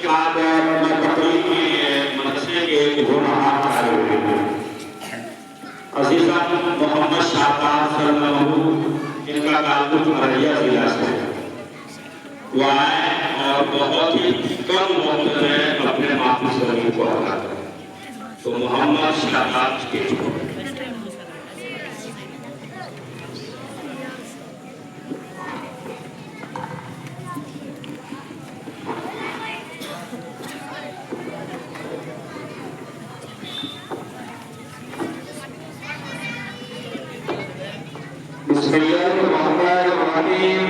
बाद मैं बकरी के मदरसे के गुनाह आए हुए अजीज़ान मोहम्मद शाहबाज सल्लल्लाहु इनका ताल्लुक अररिया जिला से वो आए और बहुत ही कम वक्त में अपने माफी ज़मीन को अदा करें। तो मोहम्मद शाहबाज के बिस्मिल्लाहिर्रहमानिर्रहीम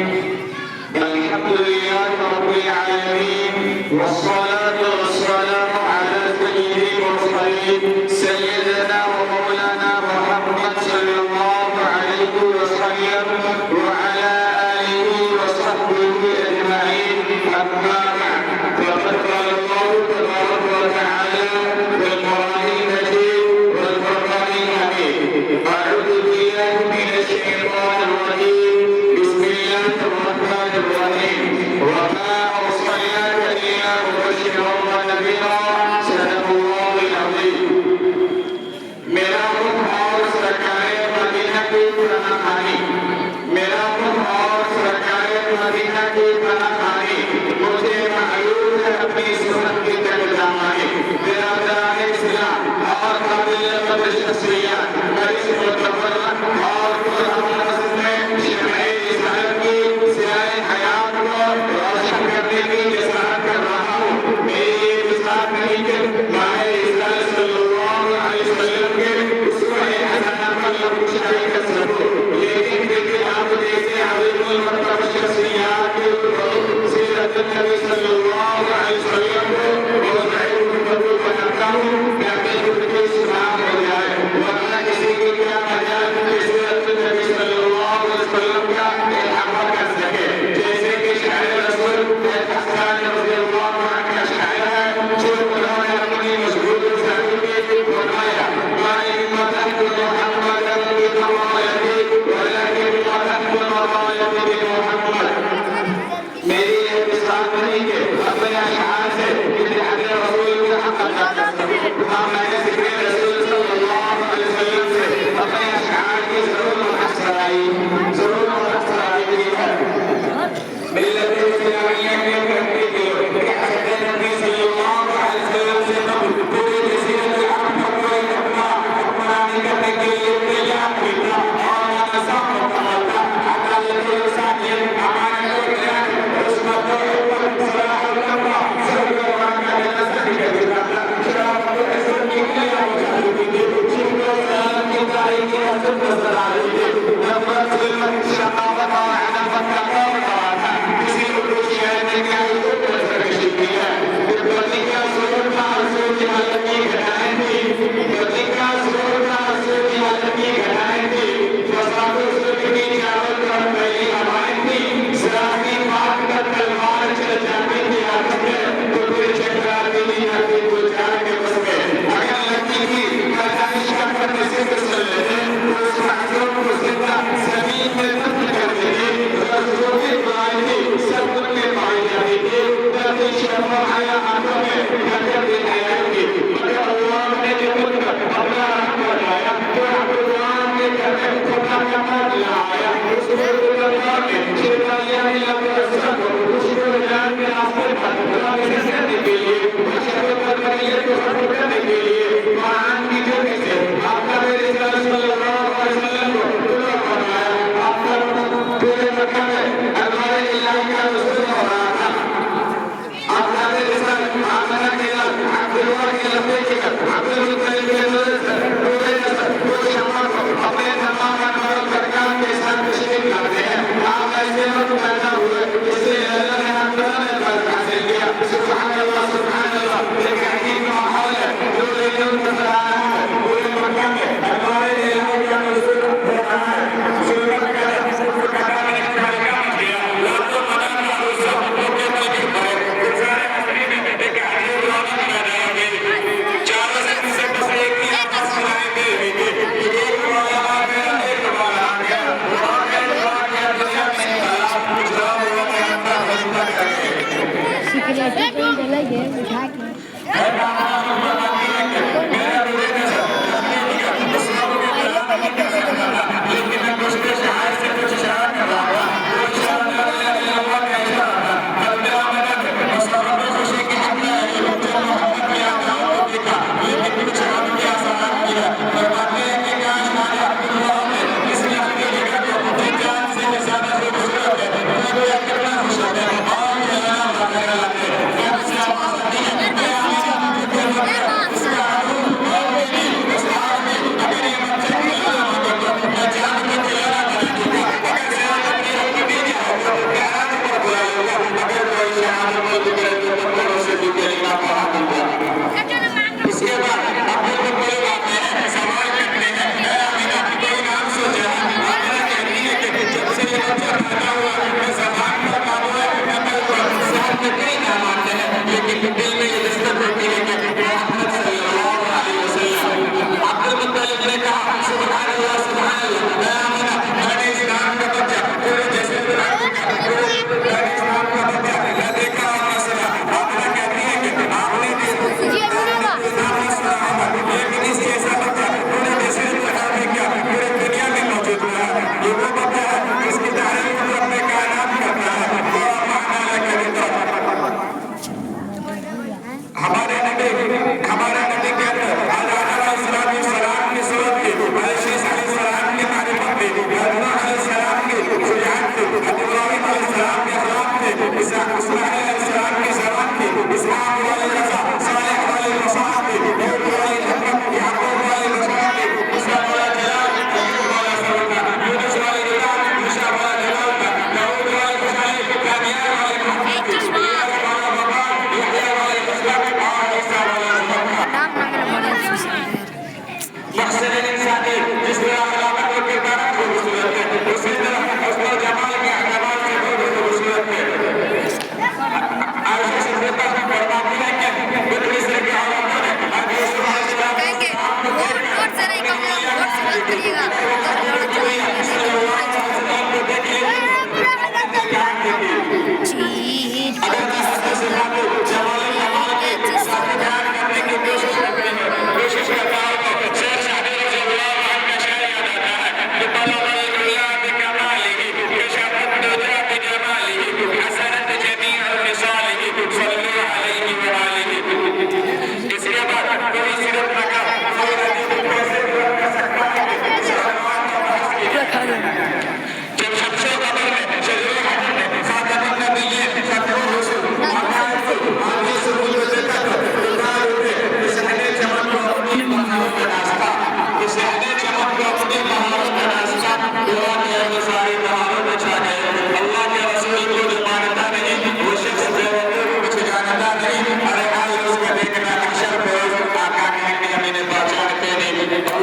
अल्हम्दुलिल्लाहि रब्बिल आलमीन वस्सलातु वस्सलामु अला सय्यिदिल मुरसलीन सय्यिदिना व मौलाना मुहम्मद सल्लल्लाहु अलैहि वसल्लम व अला आलिहि व सहबिहि अजमईन अम्मा बअद फक़द क़ाला अल्लाहु तबारक व तआला फिल क़ुरानिल मजीद वल फ़ुरक़ानिल हमीद अऊज़ु बिल्लाहि मिनश शैतानिर रजीम बिस्मिल्लाहिर रहमानिर रहीम वमा अर्सलनाका इल्ला मुबश्शिरन व नज़ीरा सदक़ल्लाहुल अज़ीम। मेरा रुख और सरकारे मदीना की पनाहगाही, मेरा रुख और सरकारे मदीना की पनाहगाही मुझे मायूस है अपनी सुन्नत की तरफ जाने। मेरा दरार इस्लाम और काबिल कद्र शख्सियत मेरी मुतवल्लक और पुरअमन में शमए रिसालत की सिराए हयात को रोशन करने की जसारत कर रहा हूँ। मेरी ये विसात नहीं कि माए रिसालत सल्लल्लाहु अलैहि वसल्लम के उसवा हसना पर लबशाई का सबूत, लेकिन देखिए आप जैसे अज़ीमुल मर्तबा शख्सियत के सीरत नबी सल्लल्लाहु अलैहि वसल्लम को रोज़ाए कबूल बनाता हूँ ताकि उनकी इस्लाम हो जाए, वरना किसी की क्या मजाल कि सीरत नबी सल्लल्लाहु अलैहि वसल्लम का इल्हामा कर सके। जैसे कि शायर रसूल हसन रज़ियल्लाहु अन्हु का शायर है जो उन्होंने अपनी मशहूर शायरी में फरमाया माई मदद मोहम्मद की कमायती वलकिन मदद मौलाती मोहम्मद। मेरी ये मिसाल नहीं कि अपने अशआर से किसी हज़रत रसूल का हक अदा कर सकूं। हाँ, मैंने ज़िक्र रसूल सल्लल्लाहु अलैहि वसल्लम से अपने अशआर की ज़रूर मुहस्सराई की है। मिल्लत इस्लामिया के करने के लिए हज़रत नबी सल्लल्लाहु अलैहि वसल्लम से कबूल पूरे नसीहत अपनाने करने के लिए तैयार मिलना और नज़ाम मुकम्मल अदालत इंसानियत अमानत और न्याय उस्मत और सलाह अल्लाह सरकार का नज़र के गुजारा शराब को ऐसा निकला मुजाहिदी जिनको सलाम की तारीफ की हसरत नजर आ रही है। नंबर फिल्म शहावत और अनफत का कौन कहा था किसी उर्दू शायर ने क्या इसको नजरकशी की है। बदली का सुरूर का रसूल की हालत की घटाएं थी, बदली का सुरूर का रसूल की हालत की घटाएं थी, फसाद सुल्क की चावल पर पहली हवाएं थी, सराफी मार कर तलवार चल जाती थी हाथ में तो फिर चक्राती नहीं आती गुजार के बस में। अगर लगती थी खजानिश का करने से फिसल लेते तो उस महजूर को जिंदा जमीन में दफन कर देते। रसूल की दुआएं थी सब में पाई जाती थी, तभी शर्म आया हाथों में खंजर भी आएगी, मगर अल्लाह ने जो मुझपर अपना रहम बनाया तो अब्दुल्लाह के घर में खुदा का नाम लाया। उसको अल्लाह ने शेतानिया ने लगा उसको जान के रास्ते पर रास्ते करने के लिए बशर पर करिए तो हट करने के लिए कुरान की जो से आपका मेरे सल्लल्लाहु अलैहि वसल्लम को पूरा फरमाया। आपका पूरे मक्का में हमारे इलाके का रसूल हो रहा था। आपका मेरे साथ आमना के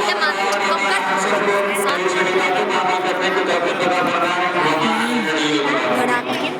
जमात